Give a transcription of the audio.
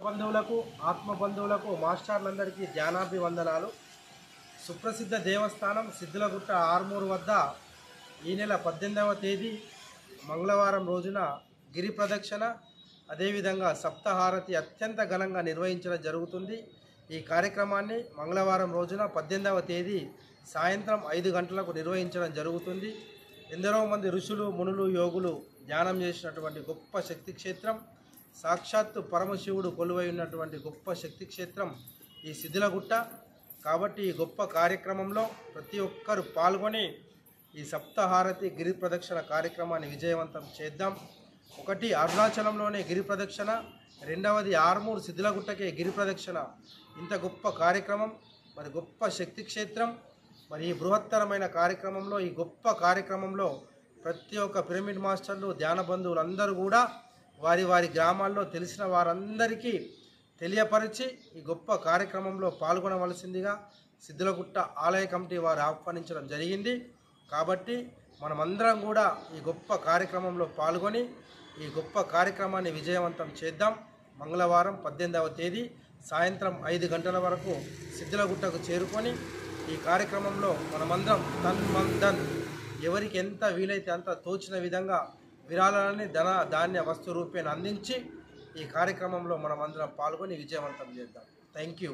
బంధువులకు ఆత్మ బంధువులకు మాస్టర్లందరికీ ధ్యానాభివందనాలు. సుప్రసిద్ధ దేవస్థానం సిద్ధులగుట్ట ఆర్మూరు వద్ద ఈ నెల 18వ తేదీ మంగళవారం రోజున గిరి ప్రదక్షిణ అదేవిధంగా సప్తహారతి అత్యంత ఘనంగా నిర్వహించడం జరుగుతుంది. ఈ కార్యక్రమాన్ని మంగళవారం రోజున 18వ తేదీ సాయంత్రం 5 గంటలకు నిర్వహించడం జరుగుతుంది. ఎందరో మంది ఋషులు మునులు యోగులు ధ్యానం చేసినటువంటి గొప్ప శక్తి క్షేత్రం, సాక్షాత్తు పరమశివుడు కొలువై ఉన్నటువంటి గొప్ప శక్తి క్షేత్రం ఈ సిద్ధులగుట్ట. కాబట్టి ఈ గొప్ప కార్యక్రమంలో ప్రతి ఒక్కరు పాల్గొని ఈ సప్తహారతి గిరి ప్రదక్షిణ కార్యక్రమాన్ని విజయవంతం చేద్దాం. ఒకటి అరుణాచలంలోనే గిరి ప్రదక్షిణ, రెండవది ఆర్మూరు సిద్ధులగుట్టకే గిరి ప్రదక్షిణ. ఇంత గొప్ప కార్యక్రమం, మరి గొప్ప శక్తి క్షేత్రం, మరి ఈ బృహత్తరమైన కార్యక్రమంలో ఈ గొప్ప కార్యక్రమంలో ప్రతి ఒక్క పిరమిడ్ మాస్టర్లు ధ్యాన బంధువులు అందరూ కూడా వారి వారి గ్రామాల్లో తెలిసిన వారందరికీ తెలియపరిచి ఈ గొప్ప కార్యక్రమంలో పాల్గొనవలసిందిగా సిద్ధులగుట్ట ఆలయ కమిటీ వారు ఆహ్వానించడం జరిగింది. కాబట్టి మనమందరం కూడా ఈ గొప్ప కార్యక్రమంలో పాల్గొని ఈ గొప్ప కార్యక్రమాన్ని విజయవంతం చేద్దాం. మంగళవారం 18వ తేదీ సాయంత్రం 5 గంటల వరకు సిద్ధులగుట్టకు చేరుకొని ఈ కార్యక్రమంలో మనమందరం తన్మందన్ ఎవరికి ఎంత వీలైతే అంత తోచిన విధంగా విరాళాలని ధాన్య వస్తు రూపేణ అందించి ఈ కార్యక్రమంలో మనమందరం పాల్గొని విజయవంతం చేద్దాం. Thank you.